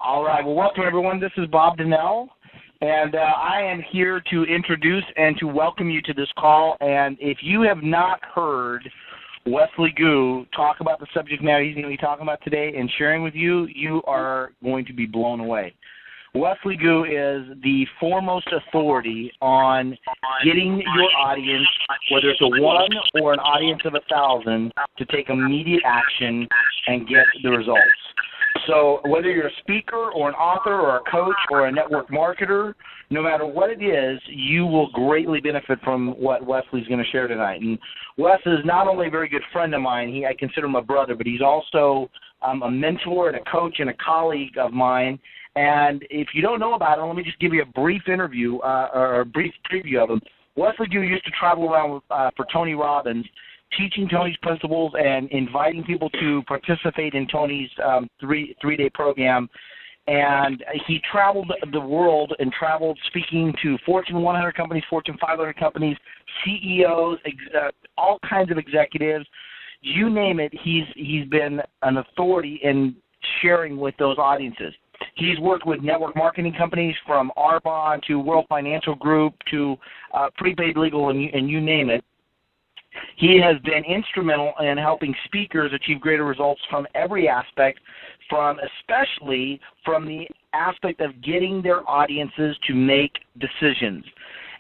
All right. Well, welcome, everyone. This is Bob Donnell, and I am here to introduce and to welcome you to this call. And if you have not heard Wesley Gu talk about the subject matter he's going to be talking about today and sharing with you, you are going to be blown away. Wesley Gu is the foremost authority on getting your audience, whether it's a one or an audience of 1,000, to take immediate action and get the results. So whether you're a speaker or an author or a coach or a network marketer, no matter what it is, you will greatly benefit from what Wesley's going to share tonight. And Wes is not only a very good friend of mine, I consider him a brother, but he's also a mentor and a coach and a colleague of mine. And if you don't know about him, let me just give you a brief interview or a brief preview of him. Wesley Gu used to travel around for Tony Robbins, teaching Tony's principles and inviting people to participate in Tony's three-day program. And he traveled the world and traveled speaking to Fortune 100 companies, Fortune 500 companies, CEOs, all kinds of executives. You name it, he's been an authority in sharing with those audiences. He's worked with network marketing companies from Arbonne to World Financial Group to Prepaid Legal and you name it. He has been instrumental in helping speakers achieve greater results from every aspect, especially from the aspect of getting their audiences to make decisions.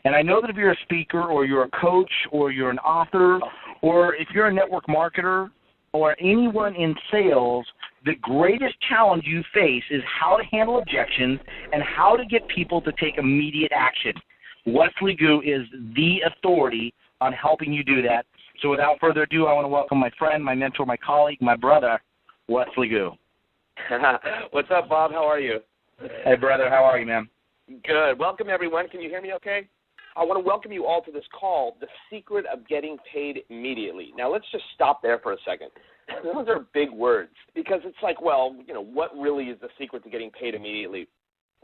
And I know that if you're a speaker or you're a coach or you're an author or if you're a network marketer or anyone in sales, the greatest challenge you face is how to handle objections and how to get people to take immediate action. Wesley Gu is the authority on helping you do that. So without further ado, I want to welcome my friend, my mentor, my colleague, my brother, Wesley Gu. What's up, Bob? How are you? Hey, brother. How are you, man? Good. Welcome, everyone. Can you hear me okay? I want to welcome you all to this call, The Secret of Getting Paid Immediately. Now, let's just stop there for a second. Those are big words because it's like, well, what really is the secret to getting paid immediately?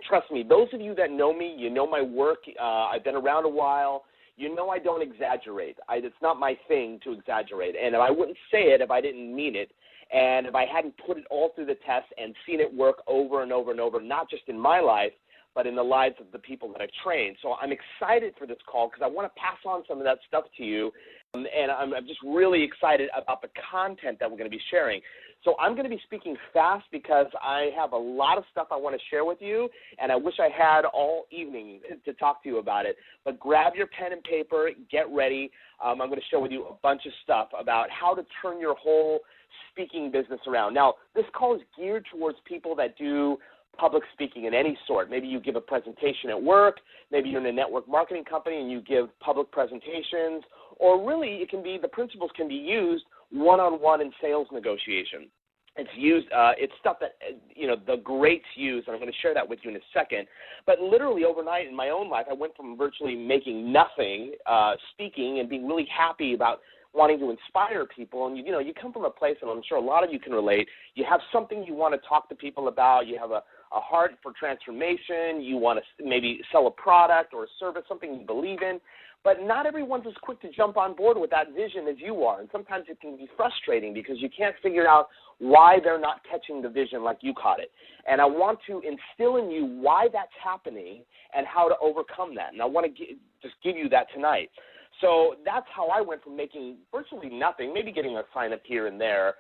Trust me, those of you that know me, you know my work. I've been around a while. You know I don't exaggerate. It's not my thing to exaggerate. And I wouldn't say it if I didn't mean it. And if I hadn't put it all through the test and seen it work over and over and over, not just in my life, but in the lives of the people that I train. So I'm excited for this call because I want to pass on some of that stuff to you. And I'm just really excited about the content that we're going to be sharing. So I'm going to be speaking fast because I have a lot of stuff I want to share with you, and I wish I had all evening to talk to you about it. But grab your pen and paper, get ready. I'm going to share with you a bunch of stuff about how to turn your whole speaking business around. Now, this call is geared towards people that do public speaking in any sort. Maybe you give a presentation at work, maybe you're in a network marketing company and you give public presentations, or really it can be, the principles can be used one-on-one in sales negotiation. It's used, it's stuff that, the greats use, and I'm going to share that with you in a second. But literally overnight in my own life, I went from virtually making nothing speaking and being really happy about wanting to inspire people. And, you come from a place, and I'm sure a lot of you can relate, you have something you want to talk to people about, you have a heart for transformation, you want to maybe sell a product or a service, something you believe in, but not everyone's as quick to jump on board with that vision as you are, and sometimes it can be frustrating because you can't figure out why they're not catching the vision like you caught it. And I want to instill in you why that's happening and how to overcome that, and I want to just give you that tonight. So that's how I went from making virtually nothing, maybe getting a sign-up here and there,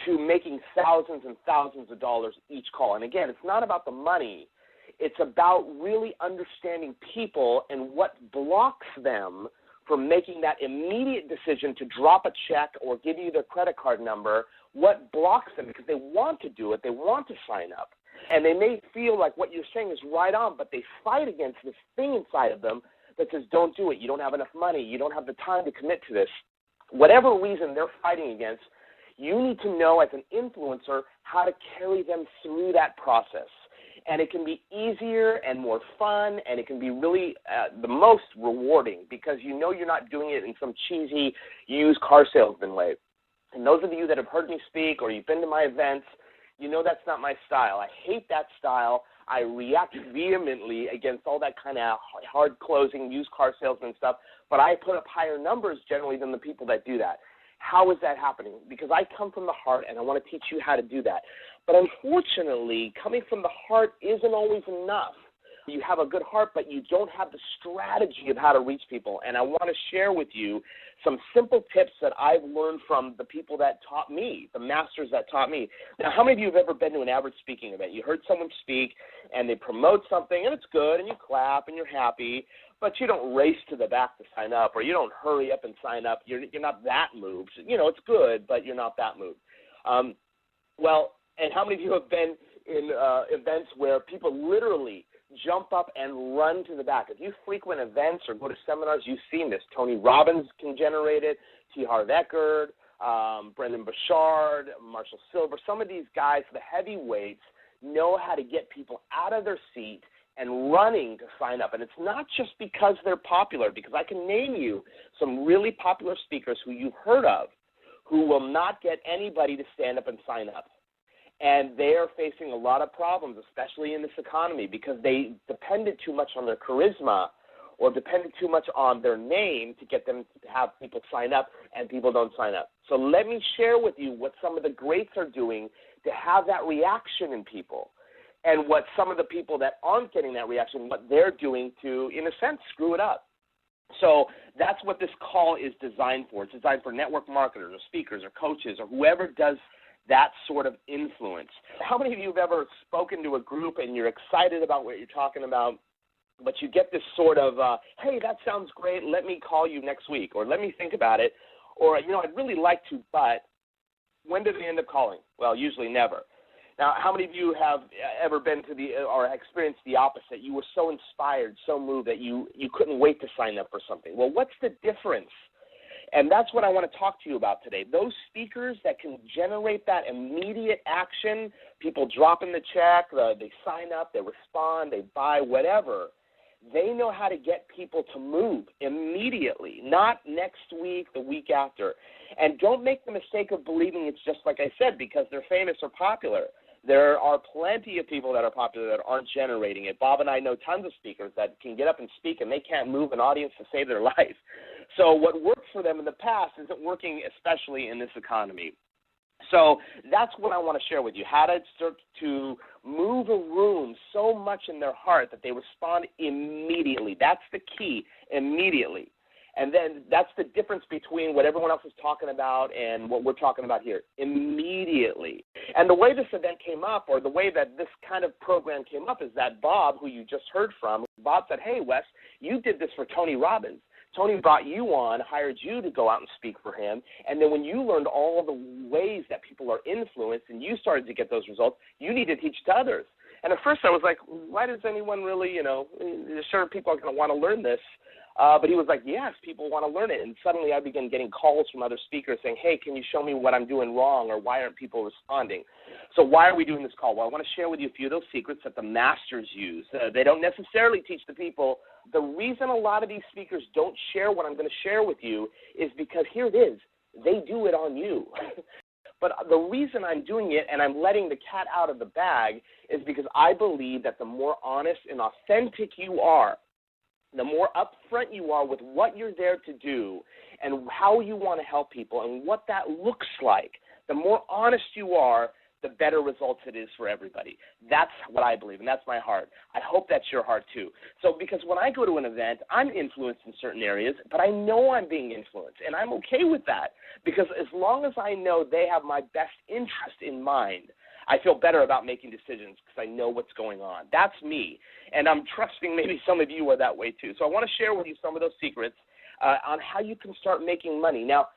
to making thousands and thousands of dollars each call. And again, it's not about the money. It's about really understanding people and what blocks them from making that immediate decision to drop a check or give you their credit card number. What blocks them? Because they want to do it. They want to sign up. And they may feel like what you're saying is right on, but they fight against this thing inside of them that says, don't do it. You don't have enough money. You don't have the time to commit to this. Whatever reason they're fighting against, you need to know as an influencer how to carry them through that process. And it can be easier and more fun, and it can be really the most rewarding because you're not doing it in some cheesy used car salesman way. And those of you that have heard me speak or you've been to my events, you know that's not my style. I hate that style. I react vehemently against all that kind of hard closing used car salesman stuff, but I put up higher numbers generally than the people that do that. How is that happening? Because I come from the heart, and I want to teach you how to do that. But unfortunately, coming from the heart isn't always enough. You have a good heart, but you don't have the strategy of how to reach people. And I want to share with you some simple tips that I've learned from the people that taught me, the masters that taught me. Now, how many of you have ever been to an average speaking event? You heard someone speak, and they promote something, and it's good, and you clap, and you're happy, but you don't race to the back to sign up, or you don't hurry up and sign up. You're not that moved. It's good, but you're not that moved. And how many of you have been in events where people literally jump up and run to the back? If you frequent events or go to seminars, you've seen this. Tony Robbins can generate it, T. Harv Eker, Brendan Burchard, Marshall Silver. Some of these guys, the heavyweights, know how to get people out of their seat and running to sign up. And it's not just because they're popular, because I can name you some really popular speakers who you've heard of who will not get anybody to stand up and sign up. And they are facing a lot of problems, especially in this economy, because they depended too much on their charisma or depended too much on their name to get them to have people sign up, and people don't sign up. So let me share with you what some of the greats are doing to have that reaction in people, and what some of the people that aren't getting that reaction, what they're doing to, in a sense, screw it up. So that's what this call is designed for. It's designed for network marketers or speakers or coaches or whoever does that sort of influence. How many of you have ever spoken to a group and you're excited about what you're talking about, but you get this sort of, hey, that sounds great, let me call you next week, or let me think about it, or, I'd really like to, but when do they end up calling? Well, usually never. Now, how many of you have ever been to or experienced the opposite? You were so inspired, so moved that you couldn't wait to sign up for something. Well, what's the difference? And that's what I want to talk to you about today. Those speakers that can generate that immediate action, people dropping the check, they sign up, they respond, they buy, whatever, they know how to get people to move immediately, not next week, the week after. And don't make the mistake of believing it's just like I said, because they're famous or popular. There are plenty of people that are popular that aren't generating it. Bob and I know tons of speakers that can get up and speak, and they can't move an audience to save their life. So what worked for them in the past isn't working, especially in this economy. So that's what I want to share with you, how to start to move a room so much in their heart that they respond immediately. That's the key, immediately. And then that's the difference between what everyone else is talking about and what we're talking about here, immediately. And the way this event came up, or the way that this kind of program came up, is that Bob, who you just heard from, Bob said, hey, Wes, you did this for Tony Robbins. Tony brought you on, hired you to go out and speak for him, and then when you learned all the ways that people are influenced and you started to get those results, you need to teach to others. And at first I was like, why does anyone really, sure people are going to want to learn this. But he was like, yes, people want to learn it. And suddenly I began getting calls from other speakers saying, hey, can you show me what I'm doing wrong, or why aren't people responding? So why are we doing this call? Well, I want to share with you a few of those secrets that the masters use. They don't necessarily teach the people. The reason a lot of these speakers don't share what I'm going to share with you is because here it is. They do it on you. But the reason I'm doing it and I'm letting the cat out of the bag is because I believe that the more honest and authentic you are, the more upfront you are with what you're there to do and how you want to help people and what that looks like, the more honest you are, the better results it is for everybody. That's what I believe, and that's my heart. I hope that's your heart too. So because when I go to an event, I'm influenced in certain areas, but I know I'm being influenced, and I'm okay with that because as long as I know they have my best interest in mind, I feel better about making decisions because I know what's going on. That's me, and I'm trusting maybe some of you are that way too. So I want to share with you some of those secrets on how you can start making money. Now,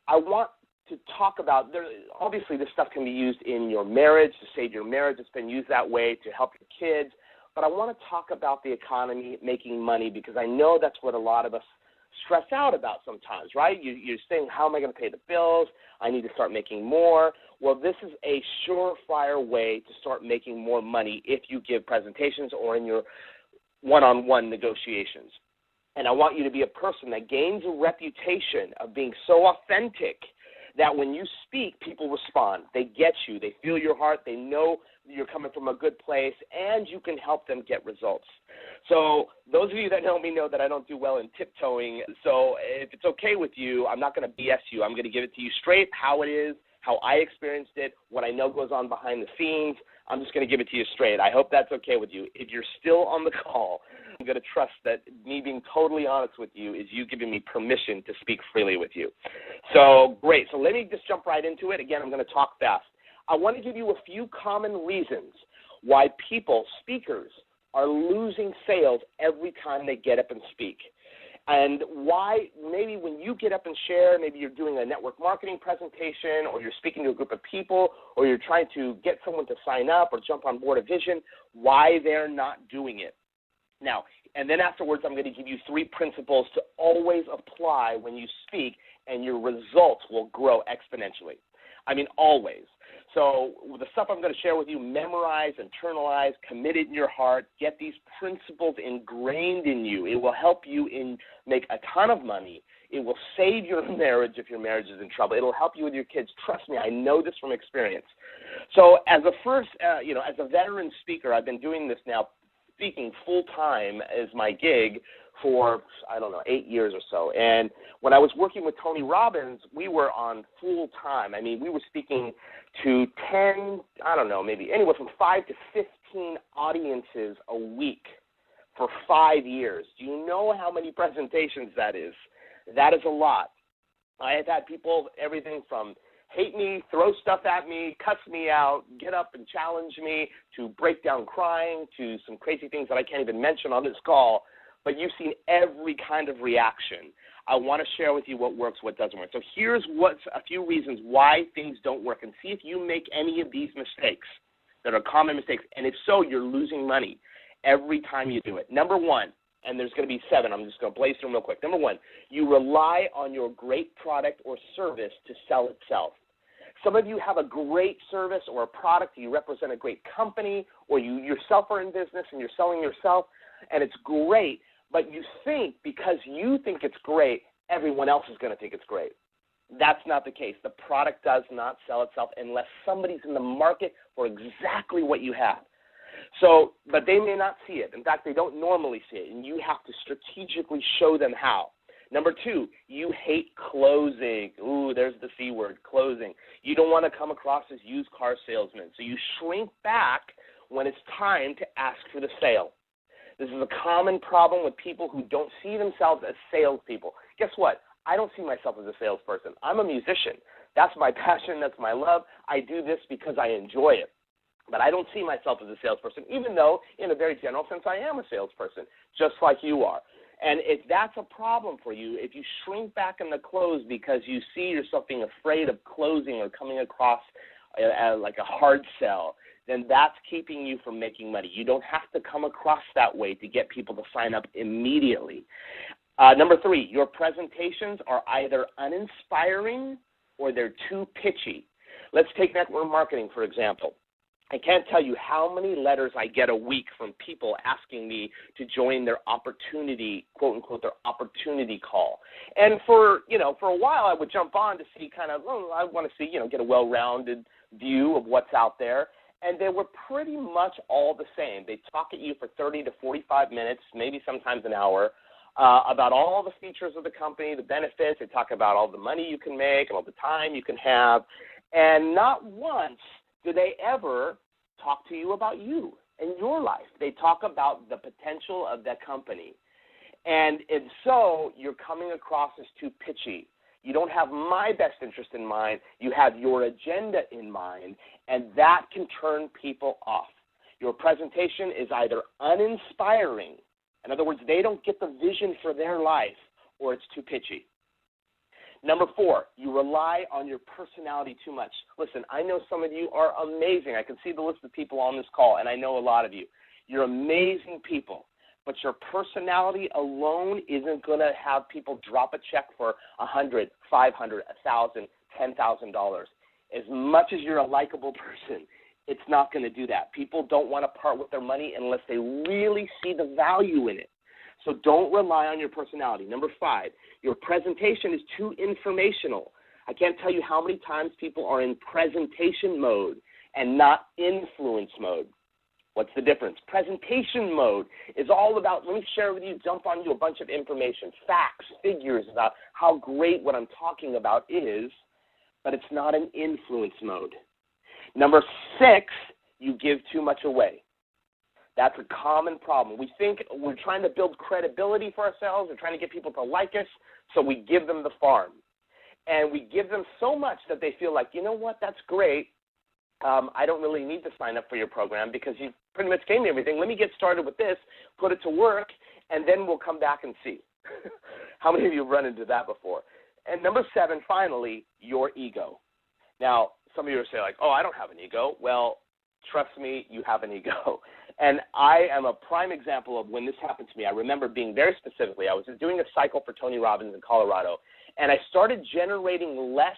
I want to talk about, obviously this stuff can be used in your marriage, to save your marriage. It's been used that way to help your kids. But I want to talk about the economy, making money, because I know that's what a lot of us stress out about sometimes, right? You're saying, how am I going to pay the bills? I need to start making more. Well, this is a surefire way to start making more money if you give presentations or in your one-on-one negotiations. And I want you to be a person that gains a reputation of being so authentic that when you speak, people respond. They get you. They feel your heart. They know you're coming from a good place, and you can help them get results. So those of you that know me know that I don't do well in tiptoeing. So if it's okay with you, I'm not going to BS you. I'm going to give it to you straight how it is, how I experienced it, what I know goes on behind the scenes. I'm just going to give it to you straight. I hope that's okay with you. If you're still on the call, I'm going to trust that me being totally honest with you is you giving me permission to speak freely with you. So, great. So let me just jump right into it. Again, I'm going to talk fast. I want to give you a few common reasons why people, speakers, are losing sales every time they get up and speak. And why maybe when you get up and share, maybe you're doing a network marketing presentation or you're speaking to a group of people or you're trying to get someone to sign up or jump on board a vision, why they're not doing it. Now, and then afterwards I'm going to give you 3 principles to always apply when you speak, and your results will grow exponentially. I mean, always. So the stuff I'm going to share with you, memorize, internalize, commit it in your heart, get these principles ingrained in you. It will help you make a ton of money. It will save your marriage if your marriage is in trouble. It will help you with your kids. Trust me, I know this from experience. So as a veteran speaker, I've been doing this now, speaking full-time as my gig for, 8 years or so. And when I was working with Tony Robbins, we were on full-time. I mean, we were speaking to 10, maybe anywhere from 5 to 15 audiences a week for 5 years. Do you know how many presentations that is? That is a lot. I have had people, everything from hate me, throw stuff at me, cuss me out, get up and challenge me, to break down crying, to some crazy things that I can't even mention on this call. But you've seen every kind of reaction. I want to share with you what works, what doesn't work. So here's a few reasons why things don't work, and see if you make any of these mistakes that are common mistakes. And if so, you're losing money every time you do it. Number 1, and there's going to be 7. I'm just going to blaze through them real quick. Number 1, you rely on your great product or service to sell itself. Some of you have a great service or a product, you represent a great company, or you yourself are in business and you're selling yourself, and it's great, but you think because you think it's great, everyone else is going to think it's great. That's not the case. The product does not sell itself unless somebody's in the market for exactly what you have. So, but they may not see it. In fact, they don't normally see it, and you have to strategically show them how. Number 2, you hate closing. Ooh, there's the C word, closing. You don't want to come across as used car salesman, so you shrink back when it's time to ask for the sale. This is a common problem with people who don't see themselves as salespeople. Guess what? I don't see myself as a salesperson. I'm a musician. That's my passion. That's my love. I do this because I enjoy it. But I don't see myself as a salesperson, even though in a very general sense I am a salesperson, just like you are. And if that's a problem for you, if you shrink back in the close because you see yourself being afraid of closing or coming across like a hard sell, then that's keeping you from making money. You don't have to come across that way to get people to sign up immediately. Number 3, your presentations are either uninspiring or they're too pitchy. Let's take network marketing, for example. I can't tell you how many letters I get a week from people asking me to join their opportunity, quote unquote, their opportunity call. And for a while I would jump on to see I want to see, get a well-rounded view of what's out there. And they were pretty much all the same. They talk at you for 30 to 45 minutes, maybe sometimes an hour, about all the features of the company, the benefits. They talk about all the money you can make and all the time you can have. And not once do they ever talk to you about you and your life. They talk about the potential of that company. And so you're coming across as too pitchy. You don't have my best interest in mind. You have your agenda in mind, and that can turn people off. Your presentation is either uninspiring, in other words, they don't get the vision for their life, or it's too pitchy. Number 4, you rely on your personality too much. Listen, I know some of you are amazing. I can see the list of people on this call, and I know a lot of you. You're amazing people, but your personality alone isn't going to have people drop a check for $100, $500, $1,000, $10,000. As much as you're a likable person, it's not going to do that. People don't want to part with their money unless they really see the value in it. So don't rely on your personality. Number 5, your presentation is too informational. I can't tell you how many times people are in presentation mode and not influence mode. What's the difference? Presentation mode is all about, let me share with you, dump on you a bunch of information, facts, figures about how great what I'm talking about is. but it's not an influence mode. Number 6, you give too much away. That's a common problem. We think we're trying to build credibility for ourselves. We're trying to get people to like us, so we give them the farm. And we give them so much that they feel like, you know what, that's great. I don't really need to sign up for your program because you pretty much gave me everything. Let me get started with this, put it to work, and then we'll come back and see. How many of you have run into that before? And number 7, finally, your ego. Now, some of you are saying like, oh, I don't have an ego. Well, trust me, you have an ego. And I am a prime example of when this happened to me. I remember being very specifically, I was doing a cycle for Tony Robbins in Colorado, and I started generating less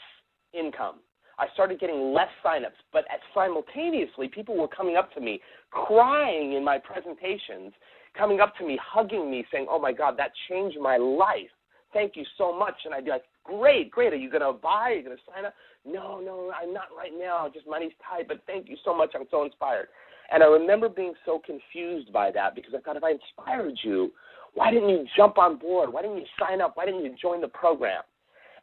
income. I started getting less signups, but simultaneously, people were coming up to me, crying in my presentations, coming up to me, hugging me, saying, oh, my God, that changed my life. Thank you so much. And I'd be like, great. Are you going to buy? Are you going to sign up? No, I'm not right now. Just money's tight, but thank you so much. I'm so inspired. And I remember being so confused by that because I thought, if I inspired you, why didn't you jump on board? Why didn't you sign up? Why didn't you join the program?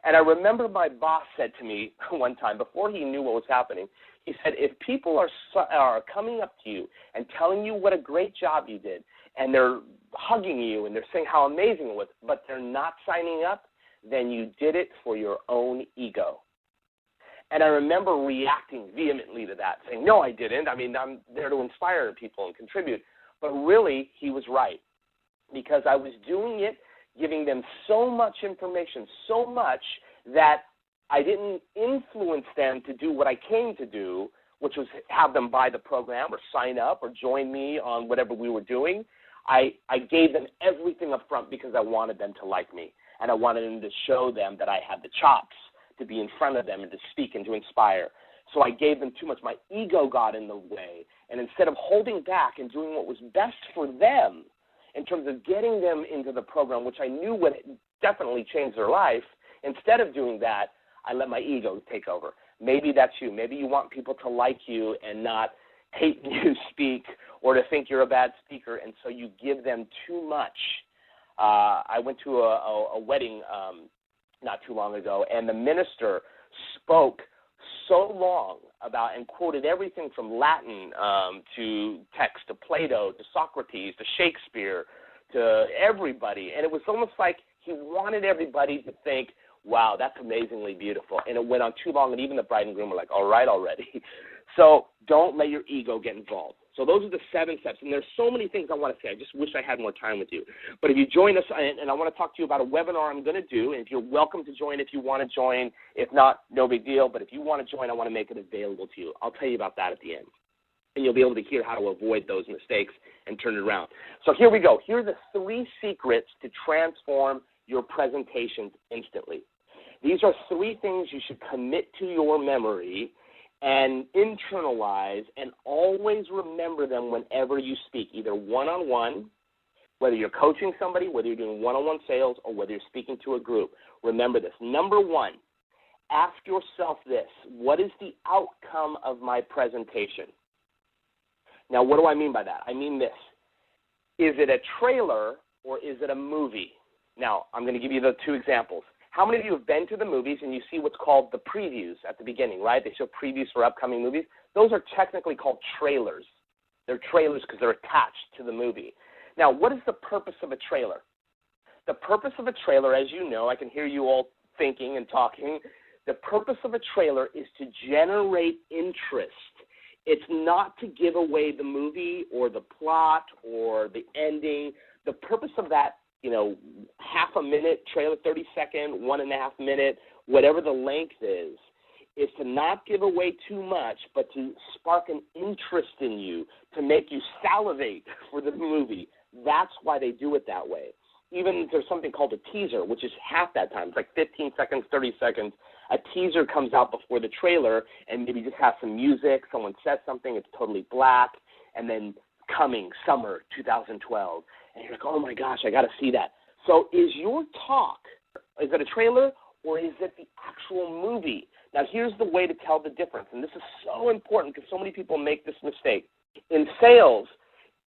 And I remember my boss said to me one time, before he knew what was happening, he said, if people are coming up to you and telling you what a great job you did, and they're hugging you and they're saying how amazing it was, but they're not signing up, then you did it for your own ego. And I remember reacting vehemently to that, saying, no, I didn't. I mean, I'm there to inspire people and contribute. But really, he was right, because I was doing it, giving them so much information, so much that I didn't influence them to do what I came to do, which was have them buy the program or sign up or join me on whatever we were doing. I gave them everything up front because I wanted them to like me, and I wanted them to show them that I had the chops to be in front of them and to speak and to inspire. So I gave them too much. My ego got in the way, and instead of holding back and doing what was best for them in terms of getting them into the program, which I knew would definitely change their life, instead of doing that, I let my ego take over. Maybe that's you. Maybe you want people to like you and not hate you speak or to think you're a bad speaker, and so you give them too much. I went to a wedding not too long ago, and the minister spoke so long about and quoted everything from Latin to text to Plato to Socrates to Shakespeare to everybody, and it was almost like he wanted everybody to think, wow, that's amazingly beautiful. And it went on too long, and even the bride and groom were like, all right already. So don't let your ego get involved. So those are the 7 steps, and there's so many things I want to say. I just wish I had more time with you. But if you join us, and I want to talk to you about a webinar I'm going to do, and if you're welcome to join if you want to join. If not, no big deal. But if you want to join, I want to make it available to you. I'll tell you about that at the end. And you'll be able to hear how to avoid those mistakes and turn it around. So here we go. Here are the 3 secrets to transform your presentations instantly. These are 3 things you should commit to your memory and internalize and always remember them whenever you speak, either one-on-one, whether you're coaching somebody, whether you're doing one-on-one sales, or whether you're speaking to a group. Remember this. Number 1, ask yourself this: what is the outcome of my presentation? Now, what do I mean by that? I mean this. Is it a trailer or is it a movie? Now, I'm going to give you the 2 examples. How many of you have been to the movies and you see what's called the previews at the beginning, right? They show previews for upcoming movies. Those are technically called trailers. They're trailers because they're attached to the movie. Now, what is the purpose of a trailer? The purpose of a trailer, as you know, I can hear you all thinking and talking, the purpose of a trailer is to generate interest. It's not to give away the movie or the plot or the ending. The purpose of that, half a minute trailer, 30-second, 1.5 minute, whatever the length is to not give away too much, but to spark an interest in you, to make you salivate for the movie. That's why they do it that way. Even there's something called a teaser, which is half that time. It's like 15 seconds, 30 seconds. A teaser comes out before the trailer and maybe just has some music. Someone says something. It's totally black. And then coming summer 2012. And you're like, oh, my gosh, I got to see that. So is your talk, is it a trailer or is it the actual movie? Now, here's the way to tell the difference. And this is so important because so many people make this mistake. In sales,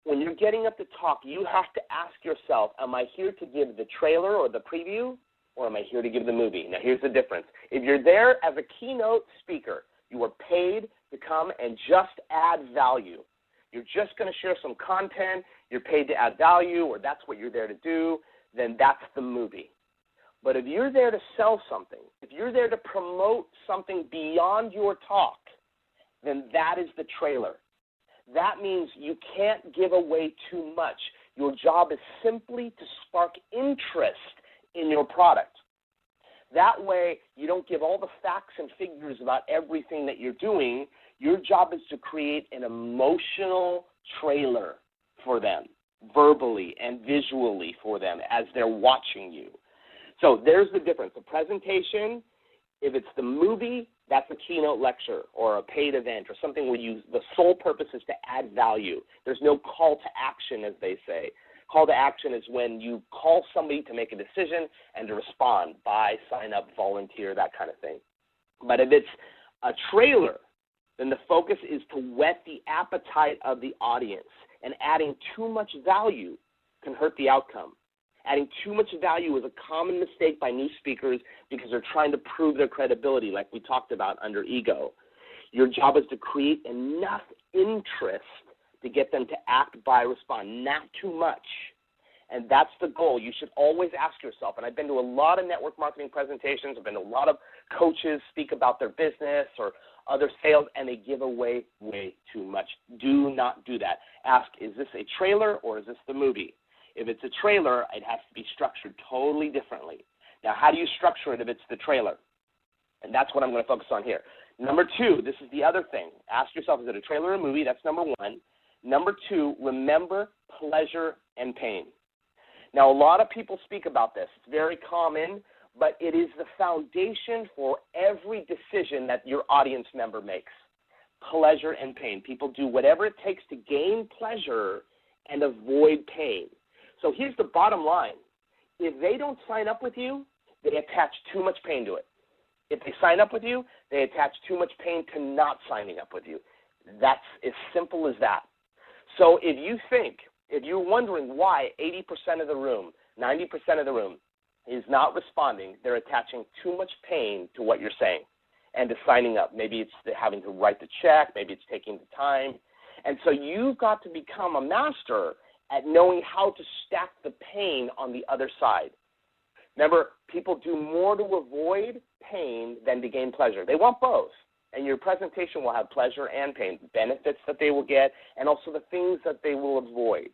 when you're getting up to talk, you have to ask yourself, am I here to give the trailer or the preview, or am I here to give the movie? Now, here's the difference. If you're there as a keynote speaker, you are paid to come and just add value. You're just going to share some content, you're paid to add value, or that's what you're there to do, then that's the movie. But if you're there to sell something, if you're there to promote something beyond your talk, then that is the trailer. That means you can't give away too much. Your job is simply to spark interest in your product. That way, you don't give all the facts and figures about everything that you're doing. Your job is to create an emotional trailer for them, verbally and visually for them as they're watching you. So there's the difference. The presentation, if it's the movie, that's a keynote lecture or a paid event or something where the sole purpose is to add value. There's no call to action, as they say. Call to action is when you call somebody to make a decision and to respond, buy, sign up, volunteer, that kind of thing. But if it's a trailer, then the focus is to whet the appetite of the audience, and adding too much value can hurt the outcome. Adding too much value is a common mistake by new speakers because they're trying to prove their credibility, like we talked about under ego. Your job is to create enough interest to get them to act, buy, respond, not too much. And that's the goal. You should always ask yourself, and I've been to a lot of network marketing presentations, I've been to a lot of coaches speak about their business or other sales, and they give away way too much. Do not do that. Ask, is this a trailer or is this the movie? If it's a trailer, it has to be structured totally differently. Now, how do you structure it if it's the trailer? And that's what I'm going to focus on here. Number two, this is the other thing. Ask yourself, is it a trailer or a movie? That's number one. Number two, remember pleasure and pain. Now, a lot of people speak about this. It's very common, but it is the foundation for every decision that your audience member makes. Pleasure and pain. People do whatever it takes to gain pleasure and avoid pain. So here's the bottom line. If they don't sign up with you, they attach too much pain to it. If they sign up with you, they attach too much pain to not signing up with you. That's as simple as that. So if you're wondering why 80% of the room, 90% of the room is not responding, they're attaching too much pain to what you're saying and to signing up. Maybe it's having to write the check. Maybe it's taking the time. And so you've got to become a master at knowing how to stack the pain on the other side. Remember, people do more to avoid pain than to gain pleasure. They want both. And your presentation will have pleasure and pain, benefits that they will get, and also the things that they will avoid.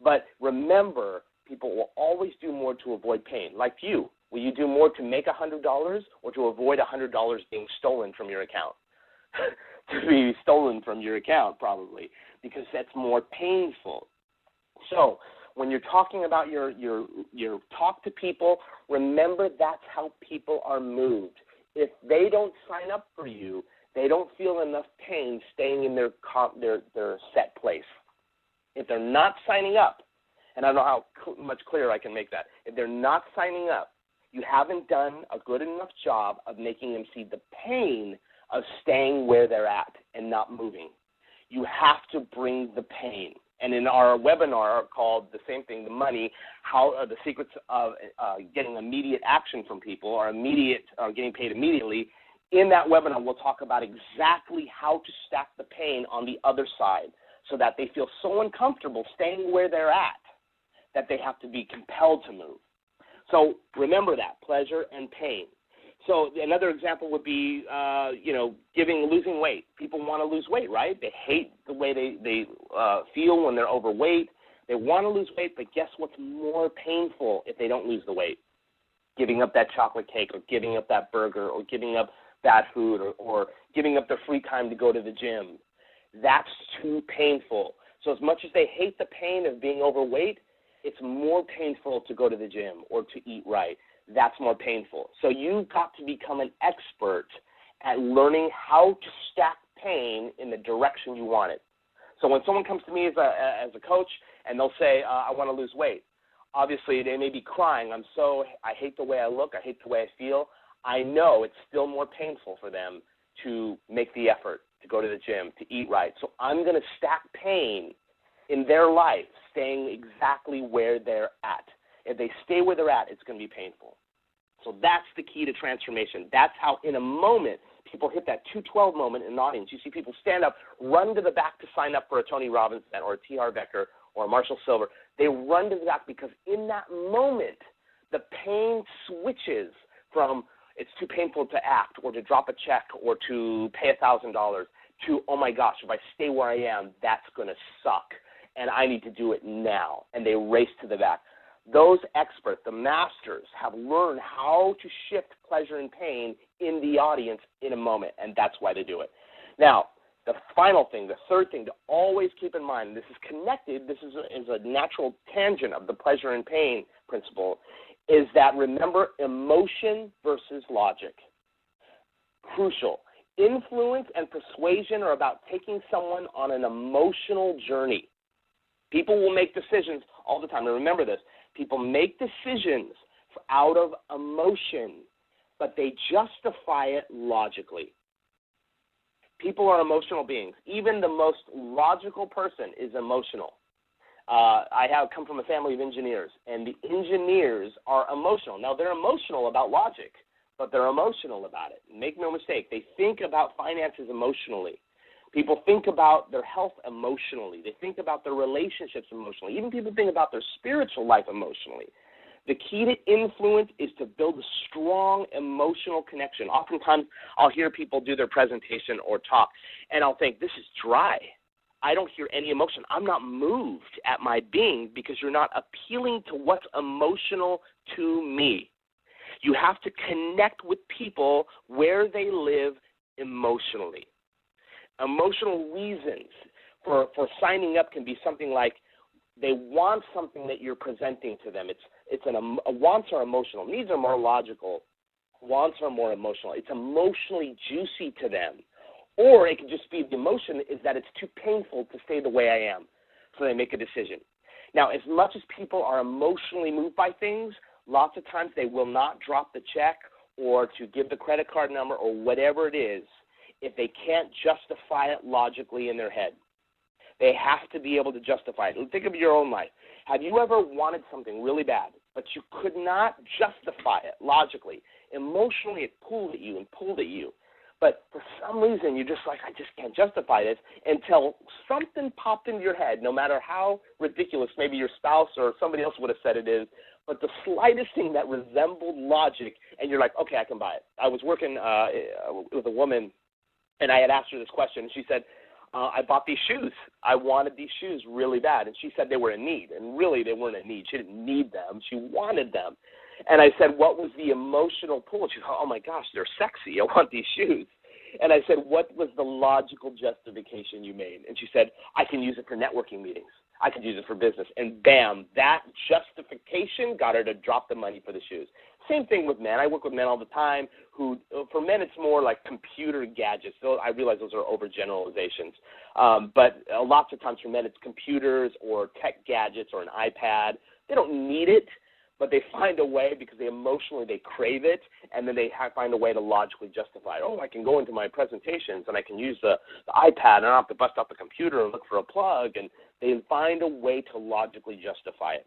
But remember, people will always do more to avoid pain. Like you, will you do more to make $100 or to avoid $100 being stolen from your account? To be stolen from your account, probably, because that's more painful. So when you're talking about your talk to people, remember that's how people are moved. If they don't sign up for you, they don't feel enough pain staying in their set place. If they're not signing up, and I don't know how much clearer I can make that, if they're not signing up, you haven't done a good enough job of making them see the pain of staying where they're at and not moving. You have to bring the pain. And in our webinar called the same thing, the money, the secrets of getting immediate action from people or getting paid immediately, in that webinar we'll talk about exactly how to stack the pain on the other side so that they feel so uncomfortable staying where they're at that they have to be compelled to move. So remember that, pleasure and pain. So another example would be, losing weight. People want to lose weight, right? They hate the way they feel when they're overweight. They want to lose weight, but guess what's more painful if they don't lose the weight? Giving up that chocolate cake or giving up that burger or giving up bad food or giving up their free time to go to the gym. That's too painful. So as much as they hate the pain of being overweight, it's more painful to go to the gym or to eat right. That's more painful. So you've got to become an expert at learning how to stack pain in the direction you want it. So when someone comes to me as a coach and they'll say, I want to lose weight, obviously they may be crying. I hate the way I look. I hate the way I feel. I know it's still more painful for them to make the effort to go to the gym, to eat right. So I'm going to stack pain in their life, staying exactly where they're at. If they stay where they're at, it's going to be painful. So that's the key to transformation. That's how, in a moment, people hit that 212 moment in an audience. You see people stand up, run to the back to sign up for a Tony Robbins event or a T. Harv Eker or a Marshall Silver. They run to the back because in that moment, the pain switches from it's too painful to act or to drop a check or to pay $1,000 to, oh, my gosh, if I stay where I am, that's going to suck, and I need to do it now. And they race to the back. Those experts, the masters, have learned how to shift pleasure and pain in the audience in a moment, and that's why they do it. Now, the final thing, the third thing to always keep in mind, and this is connected, this is a natural tangent of the pleasure and pain principle, is that remember emotion versus logic. Crucial. Influence and persuasion are about taking someone on an emotional journey. People will make decisions all the time. And remember this, people make decisions out of emotion, but they justify it logically. People are emotional beings. Even the most logical person is emotional. I have come from a family of engineers, and the engineers are emotional. Now, they're emotional about logic, but they're emotional about it. Make no mistake, they think about finances emotionally. People think about their health emotionally. They think about their relationships emotionally. Even people think about their spiritual life emotionally. The key to influence is to build a strong emotional connection. Oftentimes, I'll hear people do their presentation or talk, and I'll think, this is dry. I don't hear any emotion. I'm not moved at my being because you're not appealing to what's emotional to me. You have to connect with people where they live emotionally. Emotional reasons for signing up can be something like they want something that you're presenting to them. Wants are emotional. Needs are more logical. Wants are more emotional. It's emotionally juicy to them. Or it could just be the emotion is that it's too painful to stay the way I am, so they make a decision. Now, as much as people are emotionally moved by things, lots of times they will not drop the check or to give the credit card number or whatever it is if they can't justify it logically in their head. They have to be able to justify it. Think of your own life. Have you ever wanted something really bad, but you could not justify it logically? Emotionally, it pulled at you and pulled at you. But for some reason, you're just like, I just can't justify this until something popped into your head, no matter how ridiculous maybe your spouse or somebody else would have said it is, but the slightest thing that resembled logic, and you're like, okay, I can buy it. I was working with a woman, and I had asked her this question, and she said, I bought these shoes. I wanted these shoes really bad. And she said they were in need, and really they weren't in need. She didn't need them. She wanted them. And I said, what was the emotional pull? She said, oh, my gosh, they're sexy. I want these shoes. And I said, what was the logical justification you made? And she said, I can use it for networking meetings. I could use it for business. And bam, that justification got her to drop the money for the shoes. Same thing with men. I work with men all the time who, for men, it's more like computer gadgets. So I realize those are overgeneralizations. But lots of times for men, it's computers or tech gadgets or an iPad. They don't need it, but they find a way because they crave it, and then they find a way to logically justify it. Oh, I can go into my presentations, and I can use the iPad, and I don't have to bust out the computer and look for a plug, and they find a way to logically justify it.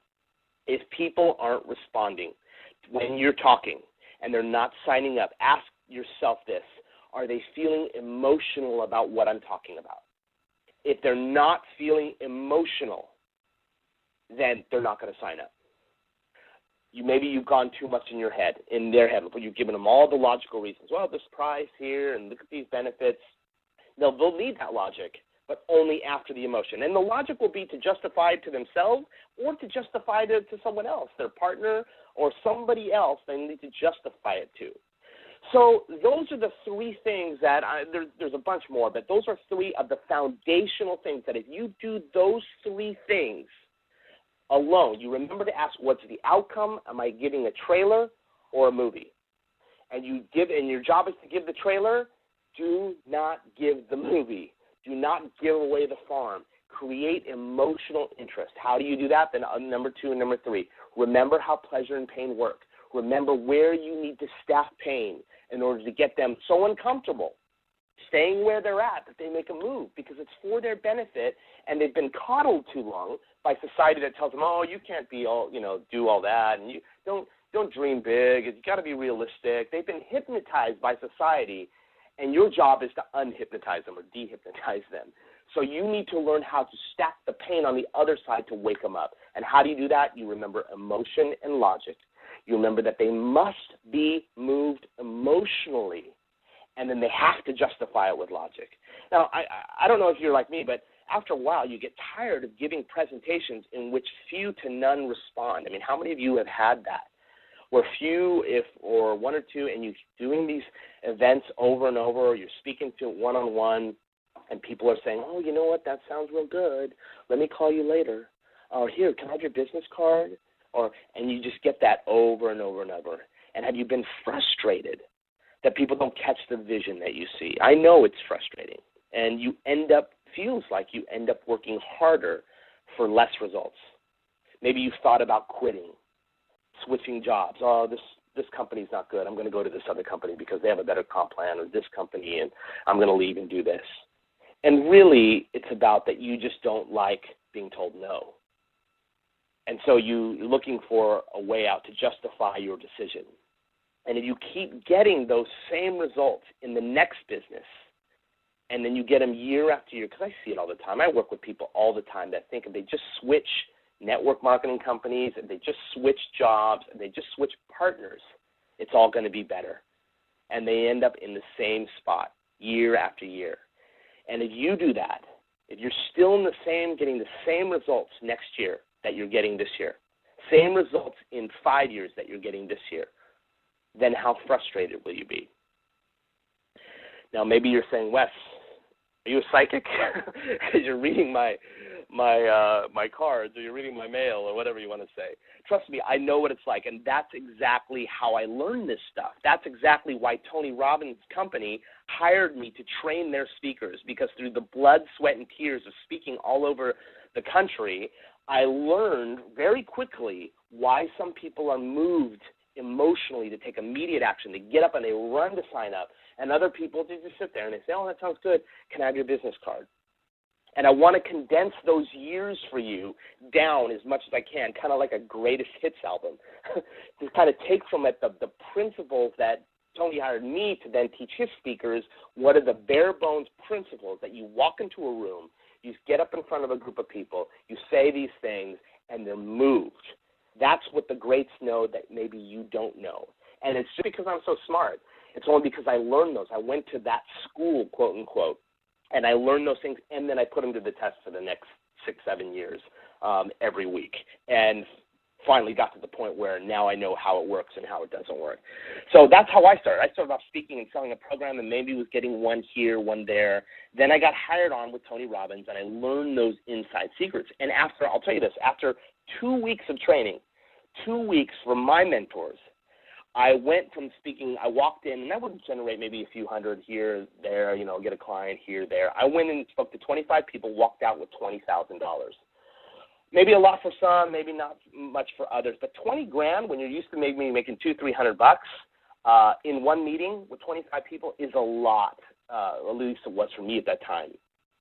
If people aren't responding when you're talking and they're not signing up, ask yourself this. Are they feeling emotional about what I'm talking about? If they're not feeling emotional, then they're not going to sign up. Maybe you've gone too much in their head, but you've given them all the logical reasons. Well, this price here and look at these benefits. They'll need that logic, but only after the emotion. And the logic will be to justify it to themselves or to justify it to someone else, their partner or somebody else they need to justify it to. So those are the three things that there's a bunch more, but those are three of the foundational things that if you do those three things alone, you remember to ask, what's the outcome? Am I giving a trailer or a movie? And your job is to give the trailer. Do not give the movie. Do not give away the farm. Create emotional interest. How do you do that? Then number 2 and number 3, remember how pleasure and pain work. Remember where you need to staff pain in order to get them so uncomfortable, staying where they're at, that they make a move because it's for their benefit, and they've been coddled too long by society that tells them, oh, you can't be all, do all that, and you don't dream big. You got to be realistic. They've been hypnotized by society, and your job is to unhypnotize them or dehypnotize them. So you need to learn how to stack the pain on the other side to wake them up. And how do you do that? You remember emotion and logic. You remember that they must be moved emotionally, and then they have to justify it with logic. Now, I don't know if you're like me, but after a while, you get tired of giving presentations in which few to none respond. I mean, how many of you have had that? Where few, or one or two, and you're doing these events over and over, or you're speaking to one-on-one, and people are saying, oh, you know what, that sounds real good. Let me call you later. Or here, can I have your business card? And you just get that over and over and over. And have you been frustrated that people don't catch the vision that you see? I know it's frustrating. And feels like you end up working harder for less results. Maybe you've thought about quitting, switching jobs. Oh, this company's not good. I'm going to go to this other company because they have a better comp plan, or this company, and I'm going to leave and do this. And really, it's about that you just don't like being told no. And so you're looking for a way out to justify your decision. And if you keep getting those same results in the next business, and then you get them year after year, because I see it all the time. I work with people all the time that think if they just switch network marketing companies, if they just switch jobs, if they just switch partners, it's all going to be better. And they end up in the same spot year after year. And if you do that, if you're still getting the same results next year that you're getting this year, same results in 5 years that you're getting this year, then how frustrated will you be? Now, maybe you're saying, Wes, are you a psychic? Because you're reading my cards, or you're reading my mail, or whatever you want to say. Trust me, I know what it's like, and that's exactly how I learned this stuff. That's exactly why Tony Robbins' company hired me to train their speakers, because through the blood, sweat, and tears of speaking all over the country, I learned very quickly why some people are moved emotionally to take immediate action. They get up and they run to sign up. And other people, they just sit there and they say, oh, that sounds good. Can I have your business card? And I want to condense those years for you down as much as I can, kind of like a greatest hits album, to kind of take from it the principles that Tony hired me to then teach his speakers. What are the bare bones principles that you walk into a room, you get up in front of a group of people, you say these things, and they're moved. That's what the greats know that maybe you don't know. And it's just because I'm so smart. It's only because I learned those. I went to that school, quote unquote, and I learned those things, and then I put them to the test for the next 6-7 years every week. And finally got to the point where now I know how it works and how it doesn't work. So that's how I started. I started off speaking and selling a program, and maybe was getting one here, one there. Then I got hired on with Tony Robbins, and I learned those inside secrets. And I'll tell you this, after 2 weeks of training, 2 weeks from my mentors, I went from speaking, I walked in, and I would generate maybe a few hundred here, there, get a client here, there. I went and spoke to 25 people, walked out with $20,000. Maybe a lot for some, maybe not much for others, but $20,000 when you're used to maybe making $200-300 in one meeting with 25 people is a lot, at least it was for me at that time.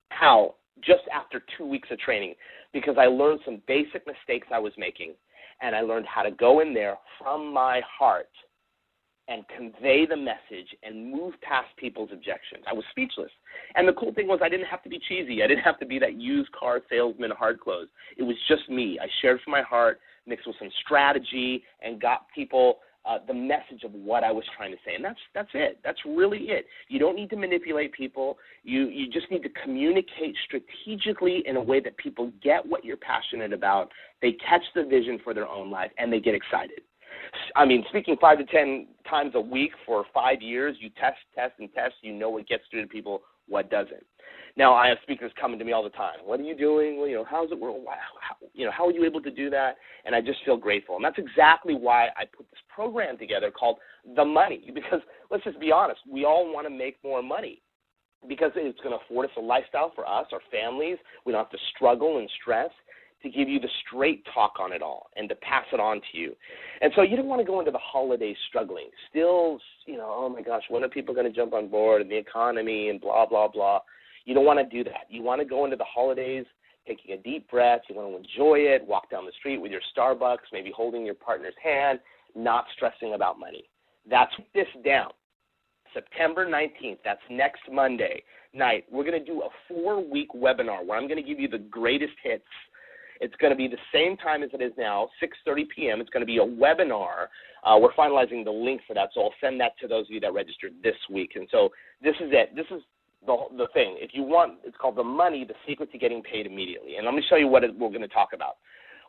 How? Just after 2 weeks of training, because I learned some basic mistakes I was making, and I learned how to go in there from my heart and convey the message and move past people's objections. I was speechless. And the cool thing was I didn't have to be cheesy. I didn't have to be that used car salesman, hard close. It was just me. I shared from my heart, mixed with some strategy, and got people the message of what I was trying to say. And that's it. That's really it. You don't need to manipulate people. You just need to communicate strategically in a way that people get what you're passionate about. They catch the vision for their own life, and they get excited. I mean, speaking 5 to 10 times a week for 5 years, you test, and test. You know what gets through to people, what doesn't. Now, I have speakers coming to me all the time. What are you doing? Well, how's it work? How are you able to do that? And I just feel grateful. And that's exactly why I put this program together called The Money. Because let's just be honest, we all want to make more money because it's going to afford us a lifestyle for us, our families. We don't have to struggle and stress. To give you the straight talk on it all and to pass it on to you. And so you don't want to go into the holidays struggling. Still, oh my gosh, when are people going to jump on board and the economy and blah, blah, blah. You don't want to do that. You want to go into the holidays taking a deep breath. You want to enjoy it, walk down the street with your Starbucks, maybe holding your partner's hand, not stressing about money. That's this down. September 19th, that's next Monday night, we're going to do a 4-week webinar where I'm going to give you the greatest hits. It's going to be the same time as it is now, 6:30 p.m. It's going to be a webinar. We're finalizing the link for that, so I'll send that to those of you that registered this week. And so this is it. This is the thing. If you want, it's called The Money, The Secret to Getting Paid Immediately. And let me show you what we're going to talk about.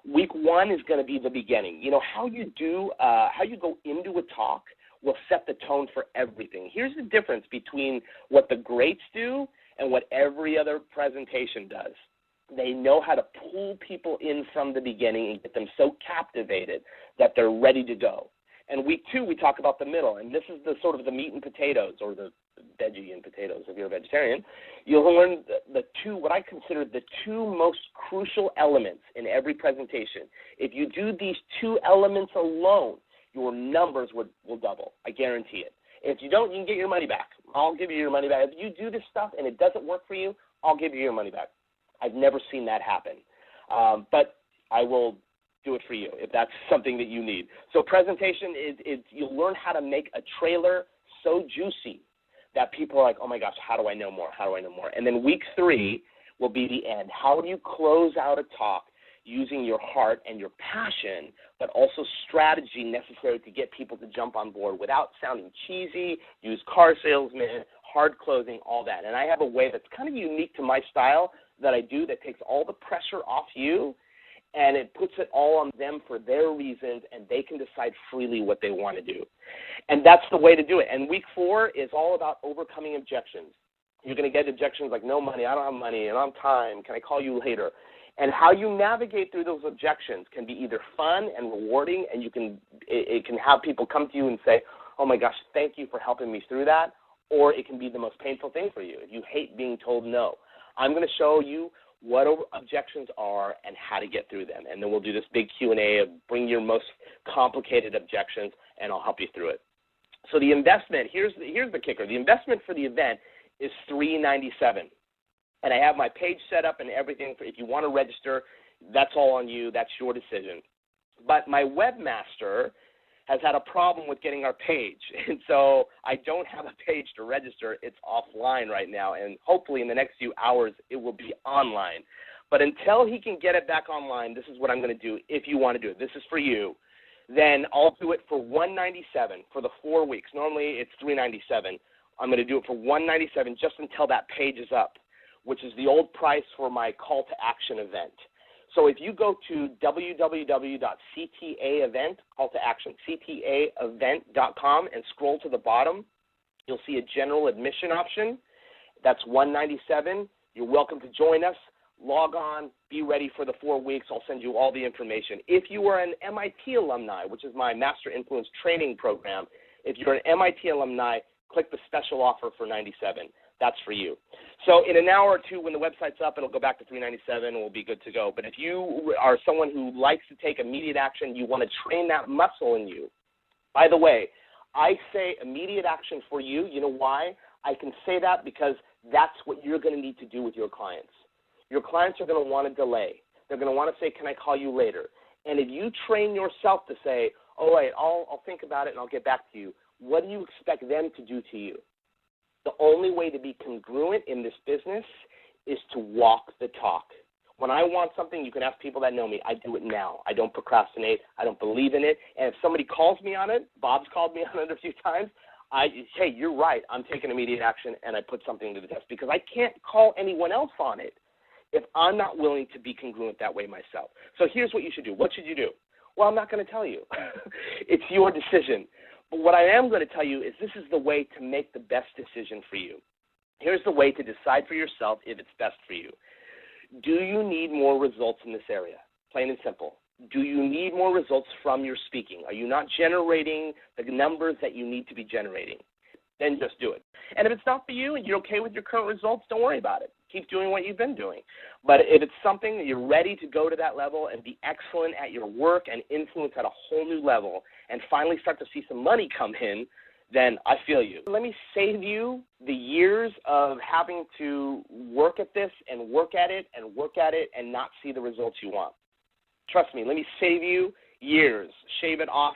Week 1 is going to be the beginning. You know, how you go into a talk will set the tone for everything. Here's the difference between what the greats do and what every other presentation does. They know how to pull people in from the beginning and get them so captivated that they're ready to go. And week 2, we talk about the middle, and this is the sort of the meat and potatoes, or the veggie and potatoes if you're a vegetarian. You'll learn what I consider the 2 most crucial elements in every presentation. If you do these 2 elements alone, your numbers will double. I guarantee it. If you don't, you can get your money back. I'll give you your money back. If you do this stuff and it doesn't work for you, I'll give you your money back. I've never seen that happen. But I will do it for you if that's something that you need. So presentation is you'll learn how to make a trailer so juicy that people are like, oh my gosh, how do I know more? How do I know more? And then week 3 will be the end. How do you close out a talk using your heart and your passion, but also strategy necessary to get people to jump on board without sounding cheesy, use car salesman, hard closing, all that. And I have a way that's kind of unique to my style that I do that takes all the pressure off you, and it puts it all on them for their reasons, and they can decide freely what they want to do. And that's the way to do it. And week 4 is all about overcoming objections. You're going to get objections like, no money, I don't have money, and I don't have time, can I call you later? And how you navigate through those objections can be either fun and rewarding, and it can have people come to you and say, oh my gosh, thank you for helping me through that, or it can be the most painful thing for you if you hate being told no. I'm going to show you what objections are and how to get through them, and then we'll do this big Q&A of bring your most complicated objections, and I'll help you through it. So the investment, here's the kicker. The investment for the event is $397. And I have my page set up and everything. If you want to register, that's all on you. That's your decision. But my webmaster has had a problem with getting our page. And so I don't have a page to register. It's offline right now. And hopefully in the next few hours, it will be online. But until he can get it back online, this is what I'm going to do if you want to do it. This is for you. Then I'll do it for $197 for the 4 weeks. Normally it's $397. I'm going to do it for $197 just until that page is up, which is the old price for my call to action event. So if you go to www.ctaevent, call to action, ctaevent.com, and scroll to the bottom, you'll see a general admission option. That's $197. You're welcome to join us. Log on, be ready for the 4 weeks. I'll send you all the information. If you are an MIT alumni, which is my Master Influence training program, if you're an MIT alumni, click the special offer for $97. That's for you. So in an hour or two, when the website's up, it'll go back to $397 and we'll be good to go. But if you are someone who likes to take immediate action, you want to train that muscle in you. By the way, I say immediate action for you. You know why? I can say that because that's what you're going to need to do with your clients. Your clients are going to want to delay. They're going to want to say, can I call you later? And if you train yourself to say, all right, I'll think about it and I'll get back to you, what do you expect them to do to you? The only way to be congruent in this business is to walk the talk. When I want something, you can ask people that know me. I do it now. I don't procrastinate. I don't believe in it. And if somebody calls me on it, Bob's called me on it a few times, hey, you're right. I'm taking immediate action, and I put something to the test because I can't call anyone else on it if I'm not willing to be congruent that way myself. So here's what you should do. What should you do? Well, I'm not going to tell you. It's your decision. But what I am going to tell you is this is the way to make the best decision for you. Here's the way to decide for yourself if it's best for you. Do you need more results in this area? Plain and simple. Do you need more results from your speaking? Are you not generating the numbers that you need to be generating? Then just do it. And if it's not for you and you're okay with your current results, don't worry about it. Keep doing what you've been doing. But if it's something that you're ready to go to that level and be excellent at your work and influence at a whole new level and finally start to see some money come in, then I feel you. Let me save you the years of having to work at this and work at it and work at it and not see the results you want. Trust me, let me save you years. Shave it off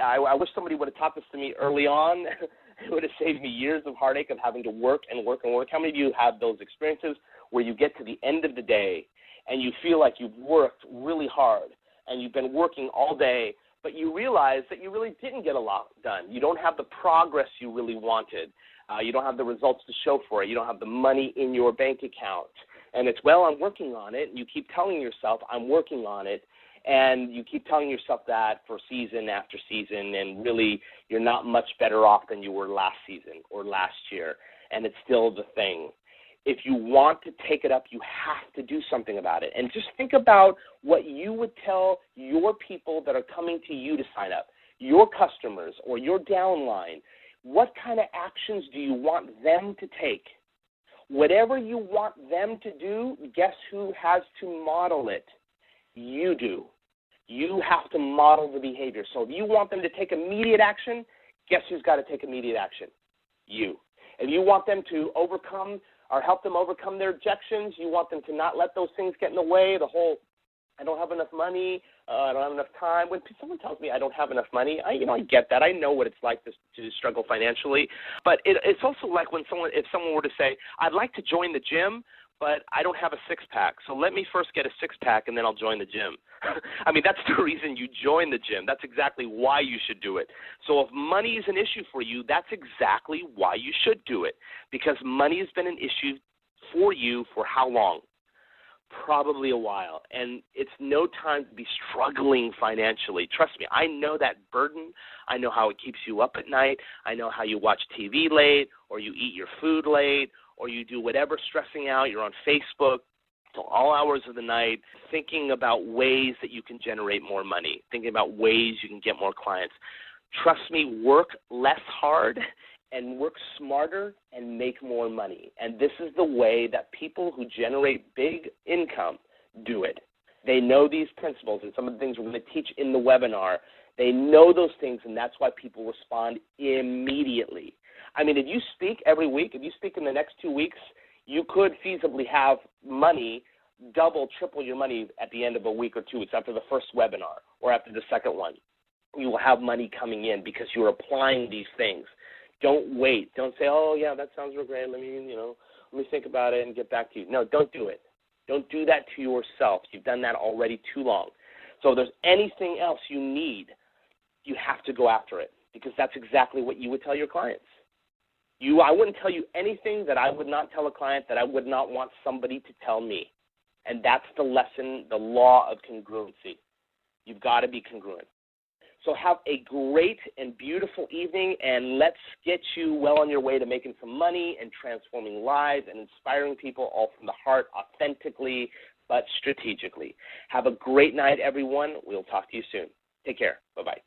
I wish somebody would have taught this to me early on. It would have saved me years of heartache of having to work and work and work. How many of you have those experiences where you get to the end of the day and you feel like you've worked really hard and you've been working all day, but you realize that you really didn't get a lot done. You don't have the progress you really wanted. You don't have the results to show for it. You don't have the money in your bank account. And it's, well, I'm working on it. And you keep telling yourself, I'm working on it. And you keep telling yourself that for season after season, and really you're not much better off than you were last season or last year, and it's still the thing. If you want to take it up, you have to do something about it. And just think about what you would tell your people that are coming to you to sign up, your customers or your downline. What kind of actions do you want them to take? Whatever you want them to do, guess who has to model it? You do. You have to model the behavior. So if you want them to take immediate action, guess who's got to take immediate action? You. If you want them to overcome or help them overcome their objections, you want them to not let those things get in the way, the whole, I don't have enough money, I don't have enough time. When someone tells me I don't have enough money, I get that. I know what it's like to struggle financially. But it's also like if someone were to say, I'd like to join the gym, but I don't have a six-pack, so let me first get a six-pack and then I'll join the gym. I mean, that's the reason you join the gym. That's exactly why you should do it. So if money is an issue for you, that's exactly why you should do it, because money has been an issue for you for how long? Probably a while, and it's no time to be struggling financially. Trust me, I know that burden. I know how it keeps you up at night. I know how you watch TV late, or you eat your food late, or you do whatever stressing out. You're on Facebook till all hours of the night thinking about ways that you can generate more money, thinking about ways you can get more clients. Trust me, work less hard and work smarter and make more money. And this is the way that people who generate big income do it. They know these principles, and some of the things we're going to teach in the webinar, they know those things, and that's why people respond immediately. I mean, if you speak every week, if you speak in the next 2 weeks, you could feasibly have money, double, triple your money at the end of a week or 2 weeks after the first webinar or after the second one. You will have money coming in because you're applying these things. Don't wait. Don't say, oh, yeah, that sounds real great. Let me think about it and get back to you. No, don't do it. Don't do that to yourself. You've done that already too long. So if there's anything else you need, you have to go after it, because that's exactly what you would tell your clients. I wouldn't tell you anything that I would not tell a client that I would not want somebody to tell me. And that's the lesson, the law of congruency. You've got to be congruent. So have a great and beautiful evening, and let's get you well on your way to making some money and transforming lives and inspiring people all from the heart, authentically but strategically. Have a great night, everyone. We'll talk to you soon. Take care. Bye-bye.